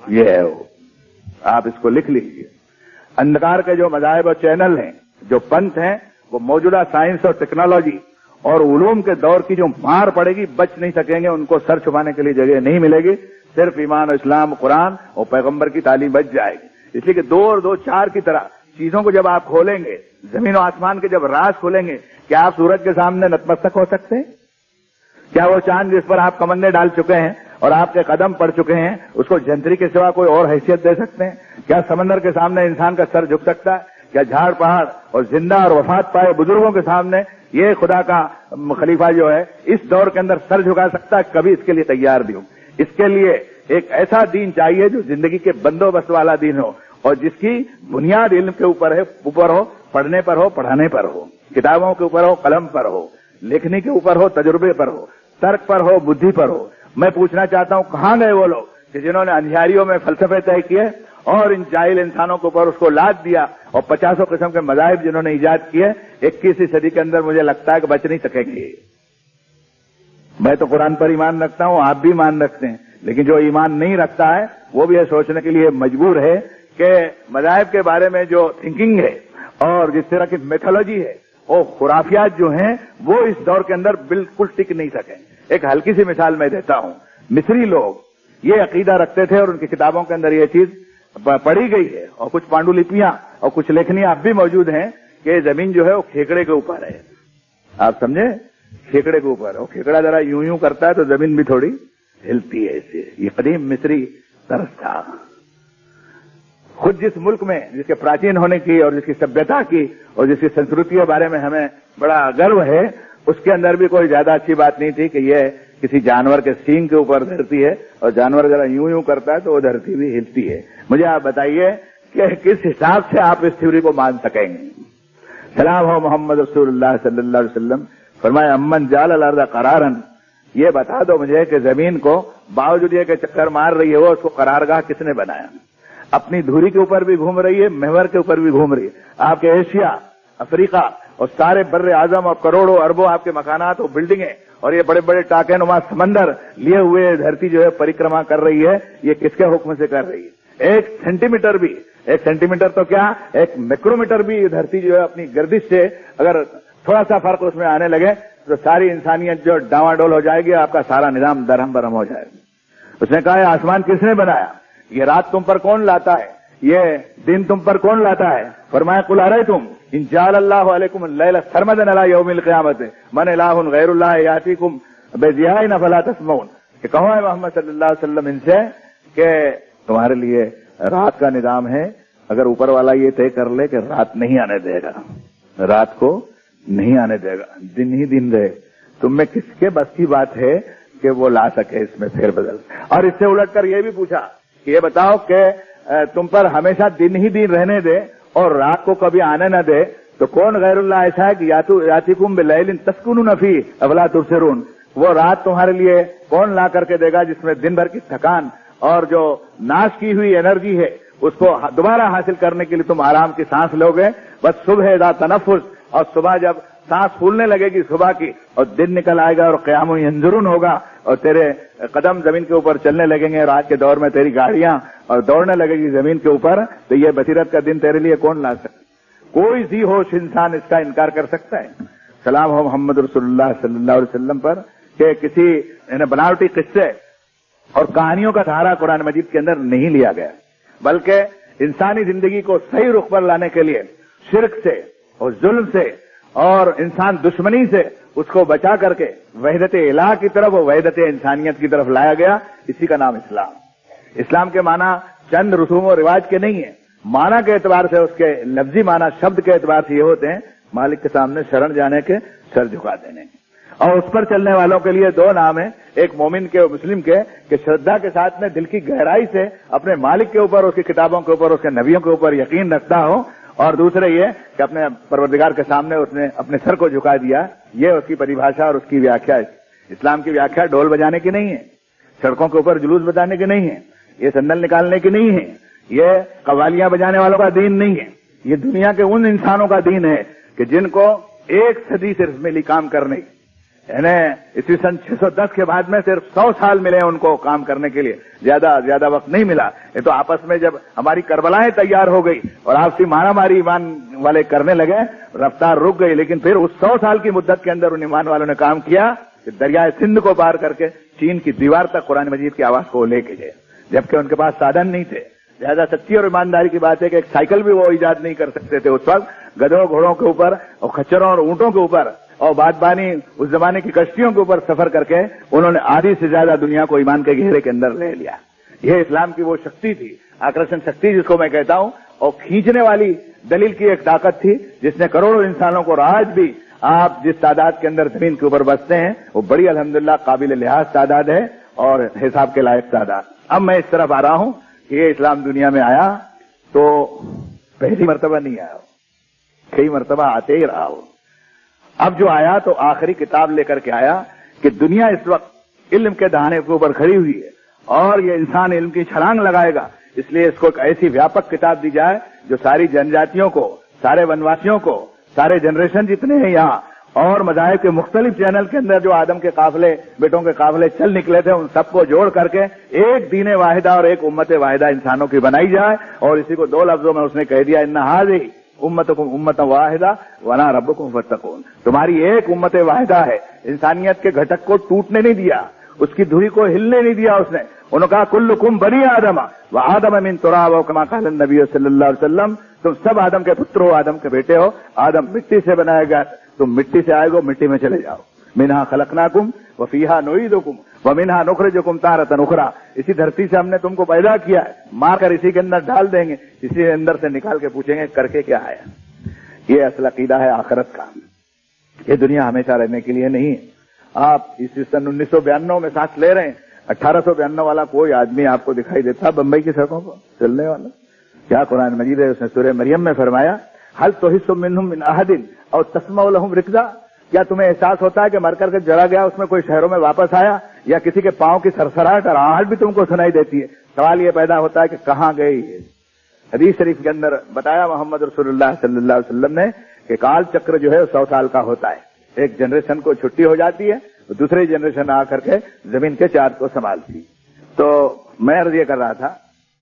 ये है वो, आप इसको लिख लीजिए। अंधकार के जो मज़ाहिब और चैनल हैं, जो पंथ हैं, वो मौजूदा साइंस और टेक्नोलॉजी और उलूम के दौर की जो मार पड़ेगी, बच नहीं सकेंगे, उनको सर छुपाने के लिए जगह नहीं मिलेगी। सिर्फ ईमान, इस्लाम, कुरान और पैगंबर की तालीम बच जाएगी। इसलिए कि 2 और 2 4 की तरह चीजों को जब आप खोलेंगे, जमीन और आसमान के जब राज खोलेंगे, क्या आप सूरज के सामने नतमस्तक हो सकते हैं? क्या वो चांद जिस पर आप कमंदे डाल चुके हैं और आपके कदम पड़ चुके हैं, उसको जंतरी के सिवा कोई और हैसियत दे सकते हैं? क्या समंदर के सामने इंसान का सर झुक सकता है? क्या झाड़ पहाड़ और जिंदा और वफात पाए बुजुर्गों के सामने ये खुदा का खलीफा जो है इस दौर के अंदर सर झुका सकता है? कभी इसके लिए तैयार नहीं हूं। इसके लिए एक ऐसा दीन चाहिए जो जिंदगी के बंदोबस्त वाला दीन हो और जिसकी बुनियाद इल्म के ऊपर हो, पढ़ने पर हो, पढ़ाने पर हो, किताबों के ऊपर हो, कलम पर हो, लिखने के ऊपर हो, तजुर्बे पर हो, तर्क पर हो, बुद्धि पर हो। मैं पूछना चाहता हूं, कहां गए वो लोग कि जिन्होंने अंधियारियों में फलसफे तय किए और इन जाहिल इंसानों के ऊपर उसको लाद दिया, और 50 किस्म के मज़ाहिब जिन्होंने ईजाद किए, 21वीं सदी के अंदर मुझे लगता है कि बच नहीं सकेंगे। मैं तो कुरान पर ईमान रखता हूं, आप भी ईमान रखते हैं, लेकिन जो ईमान नहीं रखता है वो भी यह सोचने के लिए मजबूर है कि मज़ाहिब के बारे में जो थिंकिंग है और जिस तरह की मेथोलॉजी है, वो खुराफियात जो हैं, वो इस दौर के अंदर बिल्कुल टिक नहीं सके। एक हल्की सी मिसाल मैं देता हूं। मिस्री लोग ये अकीदा रखते थे और उनकी किताबों के अंदर ये चीज पढ़ी गई है, और कुछ पांडुलिपियां और कुछ लेखनियां अब भी मौजूद हैं कि जमीन जो है वो खेकड़े के ऊपर है। आप समझे? खेकड़े के ऊपर, और खेकड़ा जरा यूं यूं करता है तो जमीन भी थोड़ी हिलती है। इससे ये कदीम मिस्री तर्ज था। खुद जिस मुल्क में जिसके प्राचीन होने की और जिसकी सभ्यता की और जिसकी संस्कृति के बारे में हमें बड़ा गर्व है, उसके अंदर भी कोई ज्यादा अच्छी बात नहीं थी कि ये किसी जानवर के सींग के ऊपर धरती है और जानवर जरा यूं यूं करता है तो वो धरती भी हिलती है। मुझे आप बताइए कि किस हिसाब से आप इस थ्योरी को मान सकेंगे? सलाम हो मोहम्मद रसूलुल्लाह सल्लल्लाहु अलैहि वसल्लम। फरमाया, अम्मन जाल अल अर्द करारन, ये बता दो मुझे कि जमीन को बावजूद ये के चक्कर मार रही है, वो उसको करारगाह किसने बनाया? अपनी धुरी के ऊपर भी घूम रही है, महवर के ऊपर भी घूम रही है। आपके एशिया, अफ्रीका और सारे बर्रे आजम और करोड़ों अरबों आपके मकानात और बिल्डिंगें और ये बड़े बड़े टाकेनुमा समंदर लिए हुए धरती जो है परिक्रमा कर रही है। ये किसके हुक्म से कर रही है? 1 सेंटीमीटर भी, 1 सेंटीमीटर तो क्या, 1 माइक्रोमीटर भी धरती जो है अपनी गर्दिश से अगर थोड़ा सा फर्क उसमें आने लगे तो सारी इंसानियत जो डावाडोल हो जाएगी, आपका सारा निजाम दरहम बरहम हो जाएगा। उसने कहा, आसमान किसने बनाया? ये रात तुम पर कौन लाता है? ये दिन तुम पर कौन लाता है? फरमाया, कुल अरैतुम इन जाअलल्लाहु अलैकुम लैला सरमदन अला यौमिल क़ियामत मन इलाहुन गैरुल्लाह यातीकुम बिज़ियाइन फला तस्मऊन। कि कहो है मोहम्मद सल्लल्लाहु अलैहि वसल्लम इनसे कि तुम्हारे लिए रात का निजाम है, अगर ऊपर वाला ये तय कर ले कि रात नहीं आने देगा, रात को नहीं आने देगा, दिन ही दिन रहे, तुम में किसके बस की बात है कि वो ला सके इसमें फेरबदल? और इससे उलटकर ये भी पूछा कि ये बताओ कि तुम पर हमेशा दिन ही दिन रहने दे और रात को कभी आने न दे, तो कौन गैरुल्लाह ऐसा है कि यातिकुम बिलैलिन तस्कुनून फी अफला तुबसिरून? वो रात तुम्हारे लिए कौन ला करके देगा जिसमें दिन भर की थकान और जो नाश की हुई एनर्जी है उसको दोबारा हासिल करने के लिए तुम आराम की सांस लोगे। बस सुबह दा तनफुस, और सुबह जब सांस फूलने लगेगी सुबह की और दिन निकल आएगा और क़याम यंजुरून होगा और तेरे कदम जमीन के ऊपर चलने लगेंगे, रात के दौर में तेरी गाड़ियां और दौड़ने लगेगी जमीन के ऊपर, तो ये बसीरत का दिन तेरे लिए कौन ला सकता? कोई जी होश इंसान इसका इनकार कर सकता है? सलाम हो मोहम्मद रसूलुल्लाह सल्लल्लाहु अलैहि वसल्लम पर कि किसी बनावटी किस्से और कहानियों का सहारा कुरान मजीद के अंदर नहीं लिया गया, बल्कि इंसानी जिंदगी को सही रुख पर लाने के लिए शिर्क से और जुल्म से और इंसान दुश्मनी से उसको बचा करके वहदत इलाह की तरफ और वहदत इंसानियत की तरफ लाया गया। इसी का नाम इस्लाम। इस्लाम के माना चंद रसूम और रिवाज के नहीं है, माना के एतबार से, उसके लफ्जी माना शब्द के एतबार से ये होते हैं, मालिक के सामने शरण जाने के, सर झुका देने के। और उस पर चलने वालों के लिए 2 नाम है, एक मोमिन के और मुस्लिम के, कि श्रद्धा के साथ में दिल की गहराई से अपने मालिक के ऊपर, उसकी किताबों के ऊपर, उसके नबियों के ऊपर यकीन रखता हो, और दूसरे ये कि अपने परवरदिगार के सामने उसने अपने सर को झुका दिया। ये उसकी परिभाषा और उसकी व्याख्या है। इस्लाम की व्याख्या ढोल बजाने की नहीं है, सड़कों के ऊपर जुलूस बताने की नहीं है, ये संदल निकालने की नहीं है, ये कव्वालियां बजाने वालों का दीन नहीं है। ये दुनिया के उन इंसानों का दीन है कि जिनको 1 सदी से इसमें काम करने, یعنی اسی سن 610 کے بعد میں صرف 100 سال ملے ان کو کام کرنے کے لیے، زیادہ وقت نہیں ملا. یہ تو آپس میں جب ہماری کربلائیں تیار ہو گئی اور آپسی مارا ماری ایمان والے کرنے لگے، رفتار رک گئی. لیکن پھر اس 100 سال کی مدت کے اندر ان ایمان والوں نے کام کیا کہ دریائے سندھ کو پار کر کے چین کی دیوار تک قرآن مجید کی آواز کو لے کے گئے، جبکہ ان کے پاس سادھن نہیں تھے. زیادہ سچی اور ایمانداری کی بات ہے کہ ایک سائیکل بھی وہ ایجاد نہیں کر سکتے تھے اس وقت. گدھوں گھوڑوں کے اوپر اور کھچروں اور اونٹوں کے اوپر اور بادبانی اس زمانے کی کشتیوں کے اوپر سفر کر کے انہوں نے آدھی سے زیادہ دنیا کو ایمان کے گھیرے کے اندر لے لیا. یہ اسلام کی وہ شکتی تھی، آکرشن شکتی جس کو میں کہتا ہوں، اور کھینچنے والی دلیل کی ایک طاقت تھی جس نے کروڑوں انسانوں کو، آج بھی آپ جس تعداد کے اندر زمین کے اوپر بستے ہیں وہ بڑی الحمدللہ قابل لحاظ تعداد ہے اور حساب کے لائق تعداد. اب میں اس طرف آ رہا ہوں کہ یہ اسلام دنیا میں آیا تو پہلی مرتبہ نہیں آیا، کئی مرتبہ آتے ہی رہا ہو. اب جو آیا تو آخری کتاب لے کر کے آیا کہ دنیا اس وقت علم کے دہانے کے اوپر کھڑی ہوئی ہے اور یہ انسان علم کی چھلانگ لگائے گا. اس لیے اس کو ایک ایسی ویاپک کتاب دی جائے جو ساری جن جاتیوں کو، سارے ونواسیوں کو، سارے جنریشن جتنے ہیں یہاں اور مذاہب کے مختلف چینل کے اندر جو آدم کے قافلے، بیٹوں کے قافلے چل نکلے تھے، ان سب کو جوڑ کر کے ایک دین واحدہ اور ایک امت واحدہ انسانوں کی بنائی جائے. اور اسی کو 2 لفظوں میں اس نے کہہ دیا، ان ھذہ امتکم امۃ واحدہ وانا ربکم فاتقون. تمہاری ایک امت واحدہ ہے. انسانیت کے گھٹک کو ٹوٹنے نہیں دیا، اس کی دھوئی کو ہلنے نہیں دیا. اس نے انہوں نے کہا کلکم بنی آدم وآدم من تراب کما قال النبی صلی اللہ علیہ وسلم، تم سب آدم کے پتر ہو، آدم کے بیٹے ہو. آدم مٹی سے بنایا گیا، تم مٹی سے آئے گو، مٹی میں چلے جاؤ. منہا خلقناکم وفیہا نعیدکم ومنہا نخرجکم تارۃ اخری. اسی دھرتی سے ہم نے تم کو پیدا کیا ہے، مار کر اسی کے اندر ڈال دیں گے، اسی کے اندر سے نکال کے پوچھیں گے کر کے کیا آیا. یہ اصل عقیدہ ہے آخرت کا. یہ دنیا ہمیشہ رہنے کے لیے نہیں ہے. آپ اسی سن 1992 میں سانس لے رہے ہیں، 1892 والا کوئی آدمی آپ کو دکھائی دیتا بمبئی کی سڑکوں پر چلنے والا؟ کیا قرآن مجید ہے، اس نے سورہ مریم میں فرمایا حل تحس منہم من احد اور تسمع لہم رکزا. کیا تمہیں احساس ہوتا ہے کہ مر کر کے جلا گیا اس میں کوئی شہروں میں واپس آیا، یا کسی کے پاؤں کی سرسراہٹ اور آہٹ بھی تم کو سنائی دیتی ہے؟ سوال یہ پیدا ہوتا ہے کہ کہاں گئی ہے. حدیث شریف کے اندر بتایا محمد رسول اللہ صلی اللہ علیہ وسلم نے کہ کال چکر جو ہے 100 سال کا ہوتا ہے. ایک جنریشن کو چھٹی ہو جاتی ہے، دوسری جنریشن آ کر کے زمین کے چارج کو سنبھالتی. تو میں عرض یہ کر رہا تھا